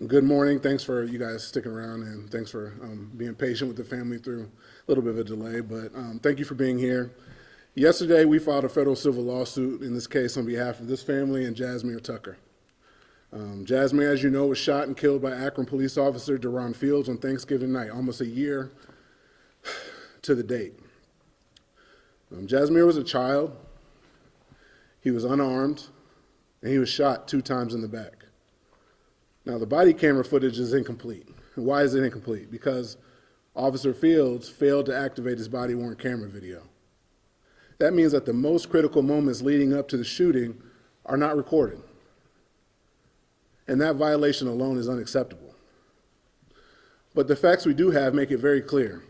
Good morning. Thanks for you guys sticking around, and thanks for being patient with the family through a little bit of a delay, but thank you for being here. Yesterday, we filed a federal civil lawsuit in this case on behalf of this family and Jazmir Tucker. Jasmir, as you know, was shot and killed by Akron Police officer Deron Fields on Thanksgiving night, almost a year to the date. Jasmir was a child, he was unarmed, and he was shot 2 times in the back. Now, the body camera footage is incomplete. And why is it incomplete? Because Officer Fields failed to activate his body-worn camera video. That means that the most critical moments leading up to the shooting are not recorded. And that violation alone is unacceptable. But the facts we do have make it very clear.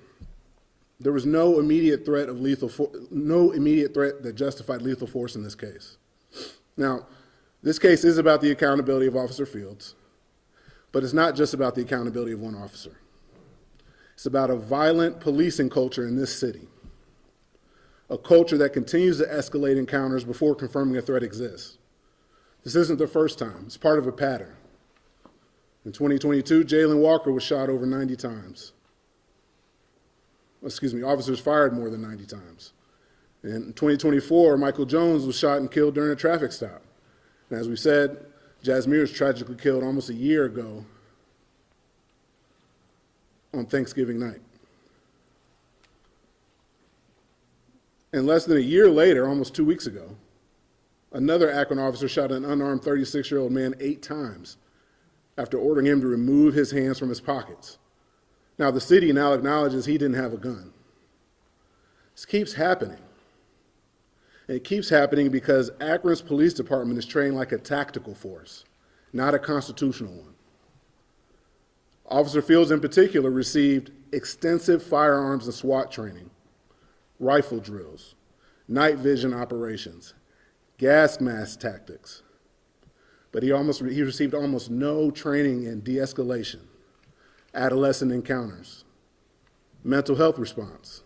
There was no immediate threat that justified lethal force in this case. Now, this case is about the accountability of Officer Fields. But it's not just about the accountability of one officer. It's about a violent policing culture in this city, a culture that continues to escalate encounters before confirming a threat exists. This isn't the first time. It's part of a pattern. In 2022, Jalen Walker was shot over 90 times. Officers fired more than 90 times. And in 2024, Michael Jones was shot and killed during a traffic stop. And as we said, Jasmir was tragically killed almost a year ago on Thanksgiving night. And less than a year later, almost 2 weeks ago, another Akron officer shot an unarmed 36-year-old man 8 times after ordering him to remove his hands from his pockets. Now, the city now acknowledges he didn't have a gun. This keeps happening. And it keeps happening because Akron's police department is trained like a tactical force, not a constitutional one. Officer Fields in particular received extensive firearms and SWAT training, rifle drills, night vision operations, gas mask tactics. But he received almost no training in de-escalation, adolescent encounters, mental health response,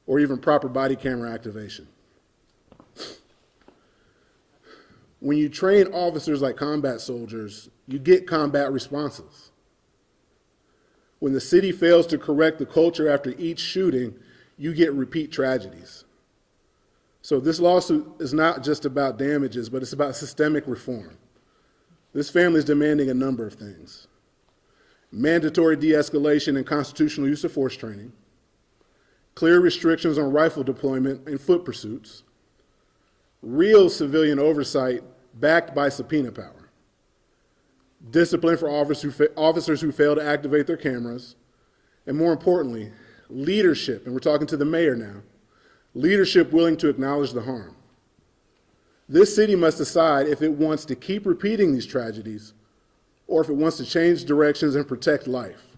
or even proper body camera activation. When you train officers like combat soldiers, you get combat responses. When the city fails to correct the culture after each shooting, you get repeat tragedies. So this lawsuit is not just about damages, but it's about systemic reform. This family is demanding a number of things: mandatory de-escalation and constitutional use of force training, clear restrictions on rifle deployment and foot pursuits, real civilian oversight backed by subpoena power, discipline for officers who fail to activate their cameras, and more importantly, leadership, and we're talking to the mayor now, leadership willing to acknowledge the harm. This city must decide if it wants to keep repeating these tragedies or if it wants to change directions and protect life.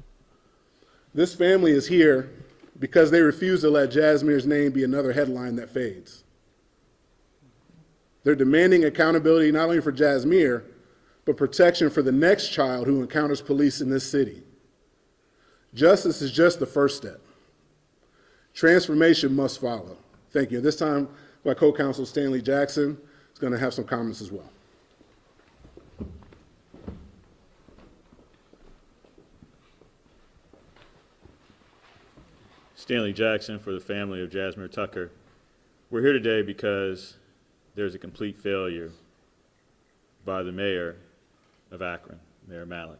This family is here because they refuse to let Jasmir's name be another headline that fades. They're demanding accountability not only for Jasmir, but protection for the next child who encounters police in this city. Justice is just the first step. Transformation must follow. Thank you. This time, my co-counsel Stanley Jackson is going to have some comments as well. Stanley Jackson for the family of Jazmir Tucker. We're here today because there's a complete failure by the mayor of Akron, Mayor Malik.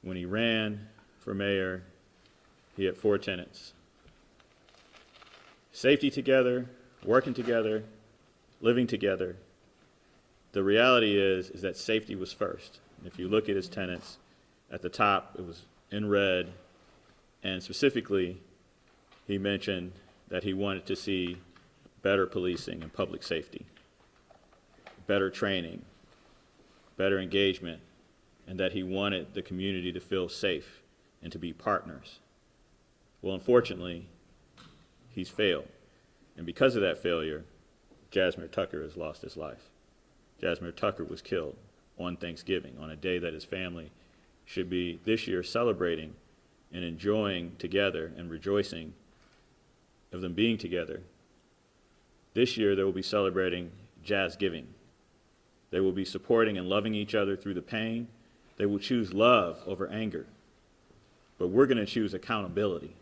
When he ran for mayor, he had 4 tenets: safety together, working together, living together. The reality is that safety was first. If you look at his tenets, at the top it was in red, and specifically he mentioned that he wanted to see better policing and public safety, better training, better engagement, and that he wanted the community to feel safe and to be partners. Well, unfortunately, he's failed. And because of that failure, Jazmir Tucker has lost his life. Jazmir Tucker was killed on Thanksgiving, on a day that his family should be this year celebrating and enjoying together and rejoicing of them being together. This year, they will be celebrating Jazgiving, They will be supporting and loving each other through the pain. They will choose love over anger. But we're going to choose accountability.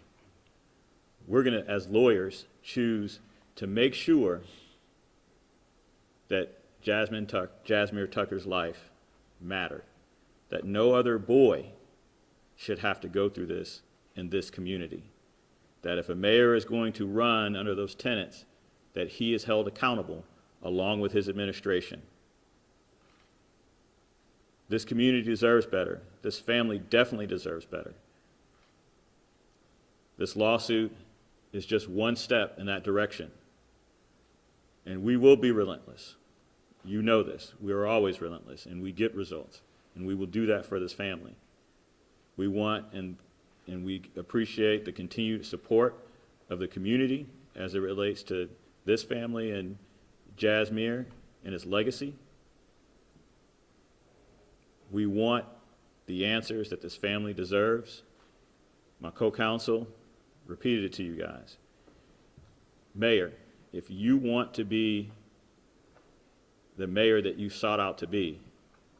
We're going to, as lawyers, choose to make sure that Jazmir Tucker's life mattered, that no other boy should have to go through this in this community, that if a mayor is going to run under those tenets, that he is held accountable along with his administration. This community deserves better. This family definitely deserves better. This lawsuit is just one step in that direction. And we will be relentless. You know this. We are always relentless, and we get results. And we will do that for this family. We want and we appreciate the continued support of the community as it relates to this family and Jasmir and his legacy. We want the answers that this family deserves. My co-counsel repeated it to you guys. Mayor, if you want to be the mayor that you sought out to be,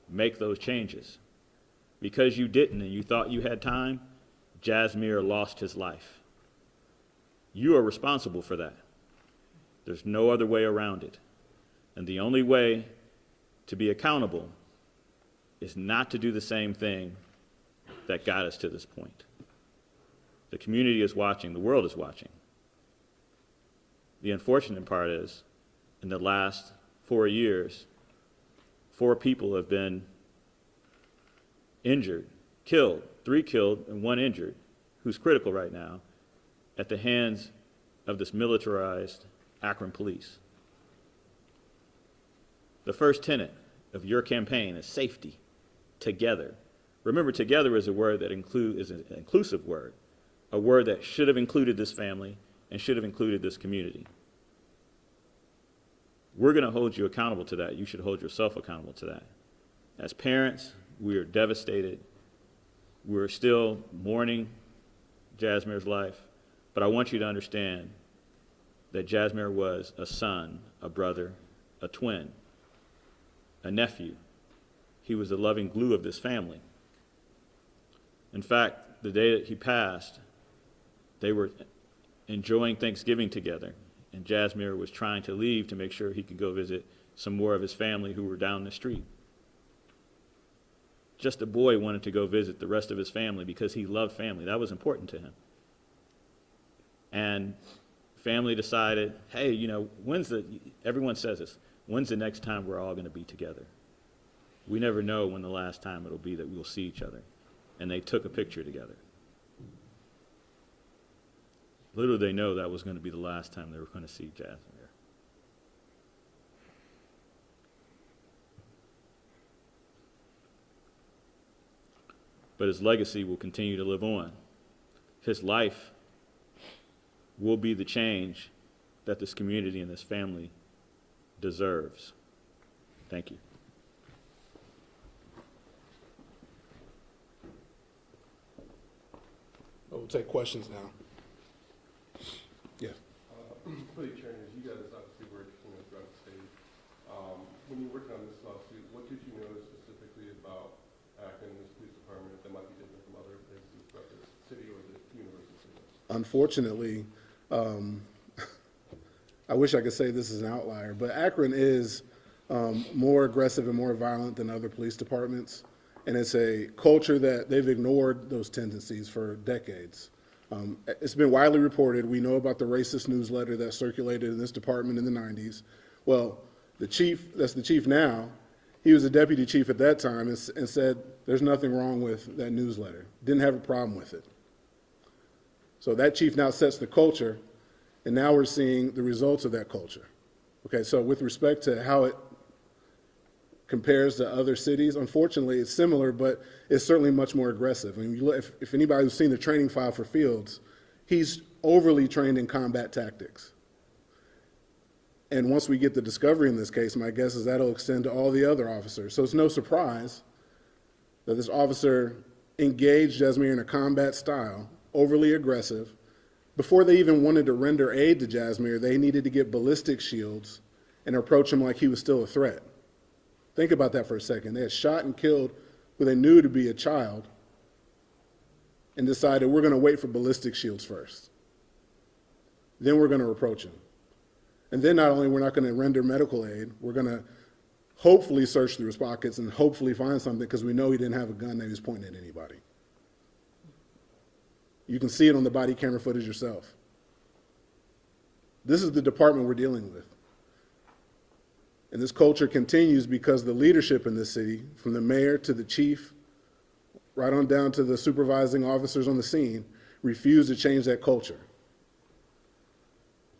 make those changes. Because you didn't and you thought you had time, Jasmir lost his life. You are responsible for that. There's no other way around it. And the only way to be accountable is not to do the same thing that got us to this point. The community is watching, the world is watching. The unfortunate part is, in the last 4 years, 4 people have been injured, killed, 3 killed and 1 injured, who's critical right now, at the hands of this militarized Akron Police. The first tenet of your campaign is safety, together. Remember, together is a word that is an inclusive word, a word that should have included this family and should have included this community. We're going to hold you accountable to that. You should hold yourself accountable to that. As parents, we are devastated. We're still mourning Jasmir's life, but I want you to understand that Jasmir was a son, a brother, a twin, a nephew. He was the loving glue of this family. In fact, the day that he passed, they were enjoying Thanksgiving together, and Jasmir was trying to leave to make sure he could go visit some more of his family who were down the street. Just a boy wanted to go visit the rest of his family because he loved family. That was important to him. And family decided, hey, you know, everyone says this, when's the next time we're all going to be together? We never know when the last time it'll be that we'll see each other. And they took a picture together. Little did they know that was going to be the last time they were going to see Jasmir. But his legacy will continue to live on. His life will be the change that this community and this family deserves. Thank you. We'll take questions now. Yeah. For the attorneys, you guys obviously work throughout the state. When you worked on this lawsuit, what did you notice specifically about Akron and this police department that might be different from other places throughout the city or the university? Unfortunately, I wish I could say this is an outlier, but Akron is more aggressive and more violent than other police departments. And it's a culture that they've ignored those tendencies for decades. It's been widely reported. We know about the racist newsletter that circulated in this department in the 90s. Well, the chief, that's the chief now, he was a deputy chief at that time and said there's nothing wrong with that newsletter. Didn't have a problem with it. So that chief now sets the culture, and now we're seeing the results of that culture. Okay, so with respect to how it compares to other cities, unfortunately, it's similar, but it's certainly much more aggressive. I mean, you look, if anybody who's seen the training file for Fields, he's overly trained in combat tactics. And once we get the discovery in this case, my guess is that'll extend to all the other officers. So it's no surprise that this officer engaged Jasmir in a combat style, overly aggressive. Before they even wanted to render aid to Jasmir, they needed to get ballistic shields and approach him like he was still a threat. Think about that for a second. They had shot and killed who they knew to be a child and decided we're going to wait for ballistic shields first. Then we're going to approach him. And then not only we're not going to render medical aid, we're going to hopefully search through his pockets and hopefully find something because we know he didn't have a gun that he was pointing at anybody. You can see it on the body camera footage yourself. This is the department we're dealing with. And this culture continues because the leadership in this city, from the mayor to the chief, right on down to the supervising officers on the scene, refuse to change that culture.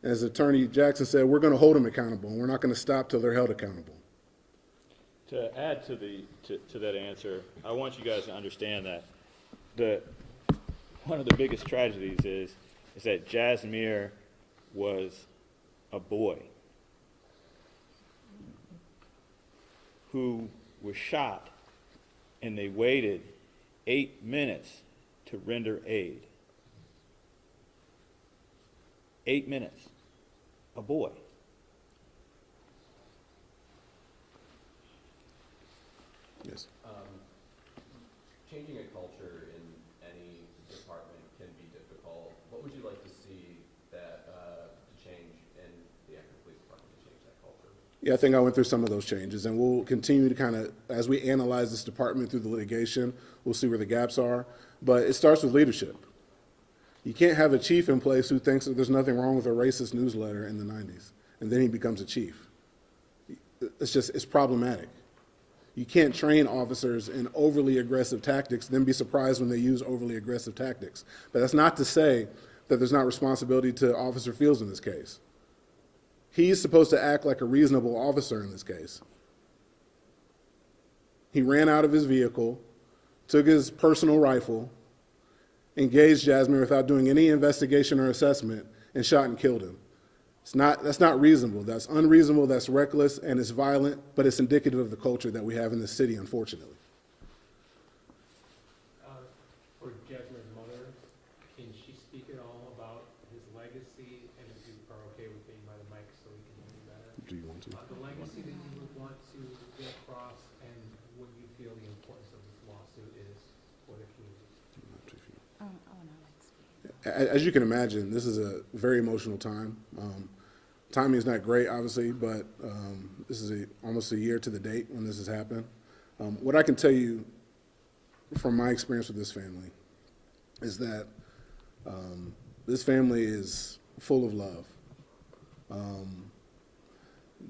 As Attorney Jackson said, we're going to hold them accountable, and we're not going to stop till they're held accountable. To add to that answer, I want you guys to understand that one of the biggest tragedies is that Jasmir was a boy who was shot, and they waited 8 minutes to render aid. 8 minutes. A boy. Yes. Changing a culture in any department can be difficult. What would you like to see that to change in the Akron Police Department to change that culture? Yeah, I think I went through some of those changes, and we'll continue to kind of, as we analyze this department through the litigation, we'll see where the gaps are. But it starts with leadership. You can't have a chief in place who thinks that there's nothing wrong with a racist newsletter in the 90s, and then he becomes a chief. It's problematic. You can't train officers in overly aggressive tactics, then be surprised when they use overly aggressive tactics. But that's not to say that there's not responsibility to Officer Fields in this case. He's supposed to act like a reasonable officer in this case. He ran out of his vehicle, took his personal rifle, engaged Jasmir without doing any investigation or assessment, and shot and killed him. That's not reasonable. That's unreasonable, that's reckless, and it's violent, but it's indicative of the culture that we have in this city, unfortunately. For Jasmir's mother, can she speak at all about his legacy, and if you are okay with being by the mic so we can hear you better? Do you want to? The legacy that you would want to get across, and what you feel the importance of this lawsuit is for the community. As you can imagine, this is a very emotional time. Timing is not great, obviously, but this is almost a year to the date when this has happened. What I can tell you from my experience with this family is that this family is full of love.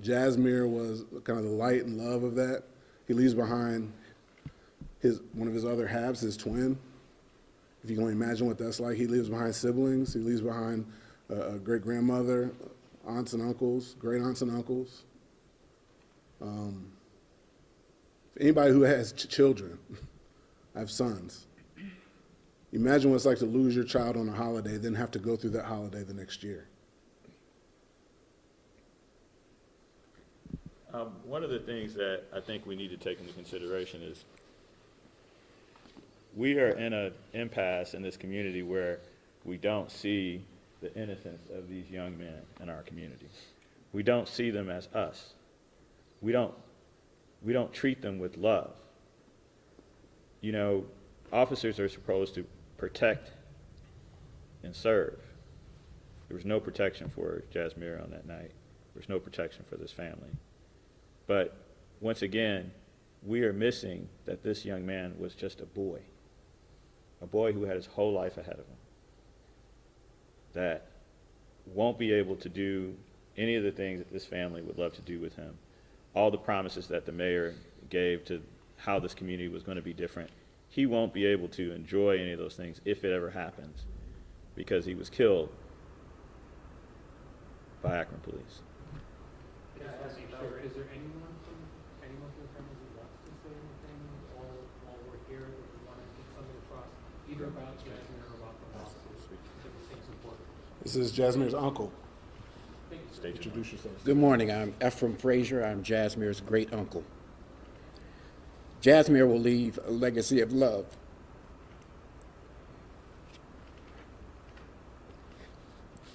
Jasmir was kind of the light and love of that. He leaves behind one of his other halves, his twin. If you can only imagine what that's like, he leaves behind siblings. He leaves behind a great-grandmother, aunts and uncles, great-aunts and uncles. Anybody who has children, I have sons. Imagine what it's like to lose your child on a holiday, then have to go through that holiday the next year. One of the things that I think we need to take into consideration is we are in an impasse in this community where we don't see the innocence of these young men in our community. We don't see them as us. We don't treat them with love. You know, officers are supposed to protect and serve. There was no protection for Jasmir on that night. There was no protection for this family. But once again, we are missing that this young man was just a boy who had his whole life ahead of him, that won't be able to do any of the things that this family would love to do with him. All the promises that the mayor gave to how this community was going to be different, he won't be able to enjoy any of those things if it ever happens, because he was killed by Akron Police. Can I ask you, sure, is there anyone from the family who wants to say anything while we're here that you want to get something across, either about Jasmir or about the lawsuit that we think is important? This is Jasmir's uncle. State your Introduce yourself. Good morning. I'm Ephraim Frazier. I'm Jasmir's great uncle. Jasmir will leave a legacy of love.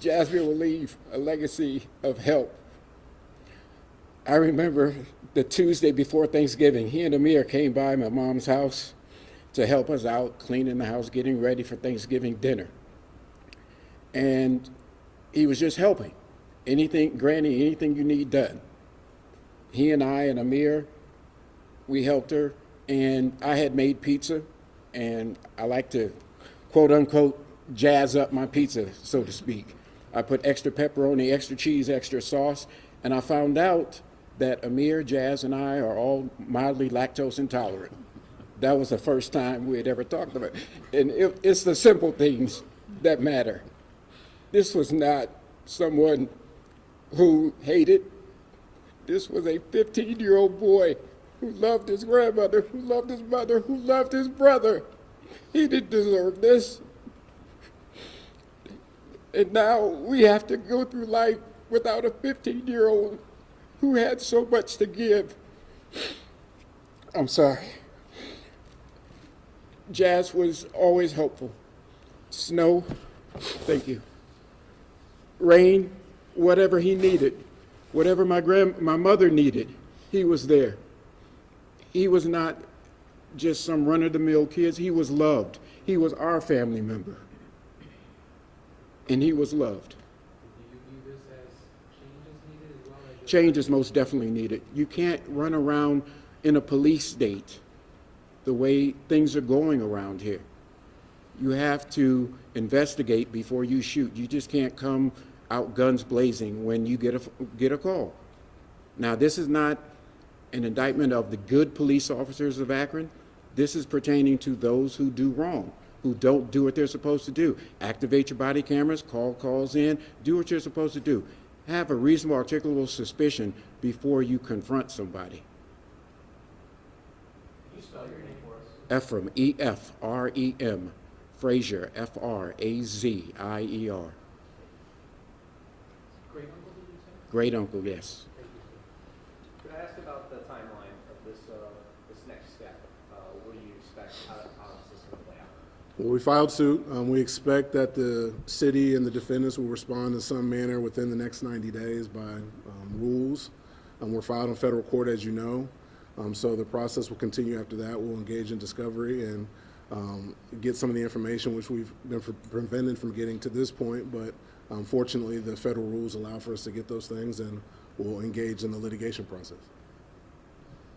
Jasmir will leave a legacy of help. I remember the Tuesday before Thanksgiving, he and Amir came by my mom's house to help us out, cleaning the house, getting ready for Thanksgiving dinner. And he was just helping. Anything, Granny, anything you need done. He and I and Amir, we helped her, and I had made pizza, and I like to, quote unquote, jazz up my pizza, so to speak. I put extra pepperoni, extra cheese, extra sauce, and I found out that Amir, Jazz, and I are all mildly lactose intolerant. That was the first time we had ever talked about it. And it's the simple things that matter. This was not someone who hated. This was a 15-year-old boy who loved his grandmother, who loved his mother, who loved his brother. He didn't deserve this. And now we have to go through life without a 15-year-old who had so much to give. I'm sorry. Jazz was always helpful. Snow, thank you. Rain, whatever he needed, whatever my mother needed, he was there. He was not just some run-of-the-mill kids. He was loved. He was our family member. And he was loved. Do you view this as changes needed as well as? Change is most definitely needed. You can't run around in a police state the way things are going around here. You have to investigate before you shoot. You just can't come out guns blazing when you get a call. Now, this is not an indictment of the good police officers of Akron. This is pertaining to those who do wrong, who don't do what they're supposed to do. Activate your body cameras, call calls in, do what you're supposed to do. Have a reasonable, articulable suspicion before you confront somebody. Can you spell your name for us? Ephraim, E-F-R-E-M, Frazier, F-R-A-Z-I-E-R. Great uncle, did you say? Great uncle, yes. Thank you, sir. Could I ask about the timeline of this next step? What do you expect, how is this going to play out? Well, we filed suit. We expect that the city and the defendants will respond in some manner within the next 90 days by rules. We're filed in federal court, as you know. So the process will continue after that. We'll engage in discovery and get some of the information which we've been prevented from getting to this point. But fortunately, the federal rules allow for us to get those things, and we'll engage in the litigation process.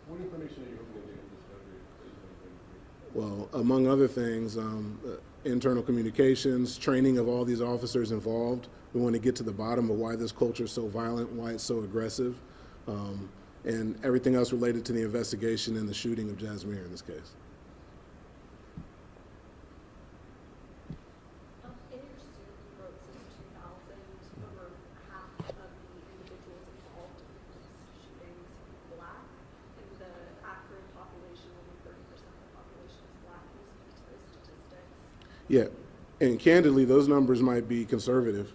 What information are you hoping to get in discovery that you want to bring? Well, among other things, internal communications, training of all these officers involved. We want to get to the bottom of why this culture is so violent, why it's so aggressive, and everything else related to the investigation and the shooting of Jasmir in this case. In your suit, you wrote since 2000, over half of the individuals involved in these shootings were black, and the Akron population, only 30% of the population is black. Can you speak to those statistics? Yeah, and candidly, those numbers might be conservative.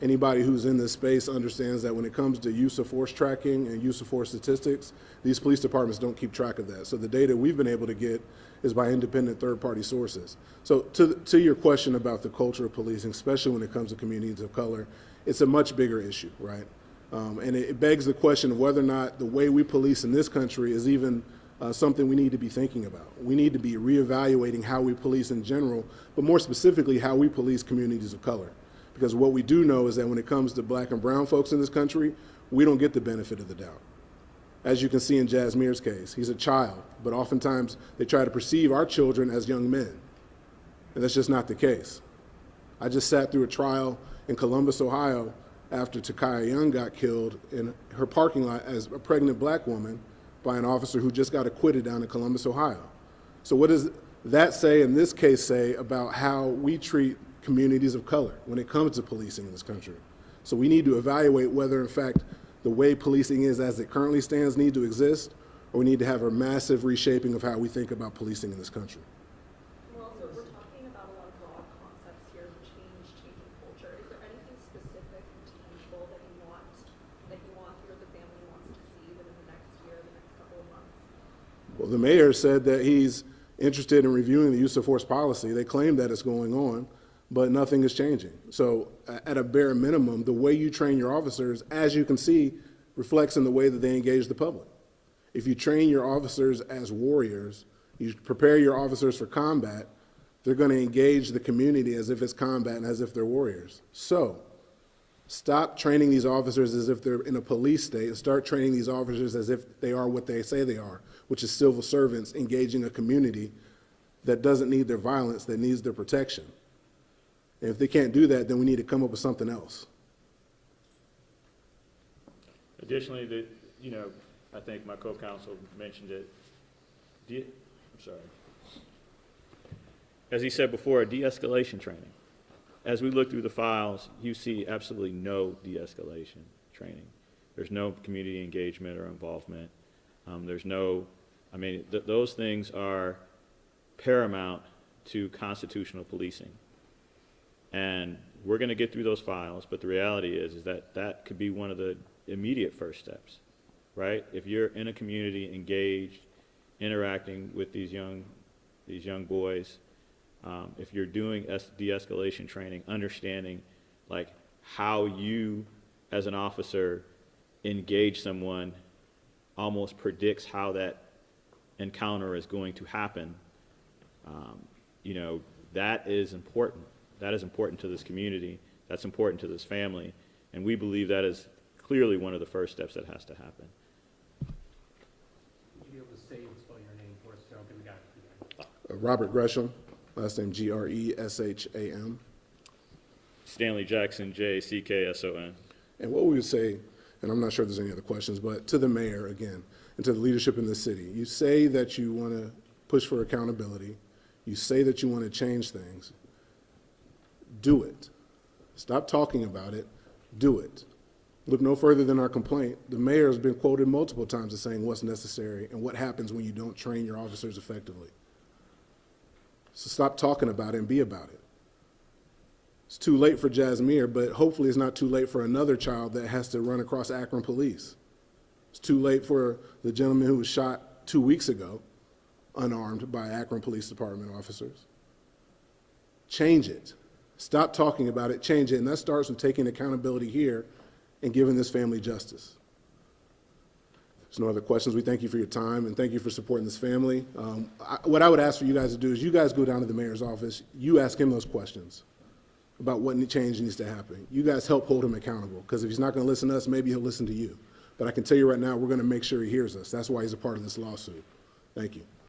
Anybody who's in this space understands that when it comes to use of force tracking and use of force statistics, these police departments don't keep track of that. So the data we've been able to get is by independent third-party sources. So to your question about the culture of policing, especially when it comes to communities of color, it's a much bigger issue, right? And it begs the question of whether or not the way we police in this country is even something we need to be thinking about. We need to be reevaluating how we police in general, but more specifically how we police communities of color. Because what we do know is that when it comes to black and brown folks in this country, we don't get the benefit of the doubt. As you can see in Jasmir's case, he's a child, but oftentimes they try to perceive our children as young men. And that's just not the case. I just sat through a trial in Columbus, Ohio, after Takaya Young got killed in her parking lot as a pregnant black woman by an officer who just got acquitted down in Columbus, Ohio. So what does that say, in this case, say about how we treat communities of color when it comes to policing in this country? So we need to evaluate whether, in fact, the way policing is as it currently stands need to exist, or we need to have a massive reshaping of how we think about policing in this country. Well, so we're talking about a lot of broad concepts here, changing culture. Is there anything specific and tangible that you want here, the family wants to see within the next year, the next couple of months? Well, the mayor said that he's interested in reviewing the use of force policy. They claim that it's going on, but nothing is changing. So at a bare minimum, the way you train your officers, as you can see reflects in the way that they engage the public. If you train your officers as warriors, you prepare your officers for combat, they're going to engage the community as if it's combat and as if they're warriors. So, stop training these officers as if they're in a police state and start training these officers as if they are what they say they are, which is civil servants engaging a community that doesn't need their violence, that needs their protection. And if they can't do that, then we need to come up with something else. Additionally, I think my co-counsel mentioned it. I'm sorry. As he said before, de-escalation training. As we look through the files, you see absolutely no de-escalation training. There's no community engagement or involvement. Those things are paramount to constitutional policing. And we're going to get through those files, but the reality is that that could be one of the immediate first steps, right? If you're in a community engaged, interacting with these young boys, if you're doing de-escalation training, understanding like how you as an officer engage someone almost predicts how that encounter is going to happen, that is important. That is important to this community. That's important to this family. And we believe that is clearly one of the first steps that has to happen. Would you be able to say and spell your name for us, so I can got it. Robert Gresham, last name Gresham. Stanley Jackson, Jackson. And what we would say, and I'm not sure if there's any other questions, but to the mayor again, and to the leadership in this city, you say that you want to push for accountability. You say that you want to change things. Do it. Stop talking about it. Do it. Look no further than our complaint. The mayor has been quoted multiple times as saying what's necessary and what happens when you don't train your officers effectively. So stop talking about it and be about it. It's too late for Jasmir, but hopefully it's not too late for another child that has to run across Akron Police. It's too late for the gentleman who was shot 2 weeks ago, unarmed by Akron Police Department officers. Change it. Stop talking about it, change it, and that starts with taking accountability here and giving this family justice. If there's no other questions, we thank you for your time and thank you for supporting this family. What I would ask for you guys to do is you guys go down to the mayor's office, you ask him those questions about what change needs to happen. You guys help hold him accountable, because if he's not going to listen to us, maybe he'll listen to you. But I can tell you right now, we're going to make sure he hears us. That's why he's a part of this lawsuit. Thank you.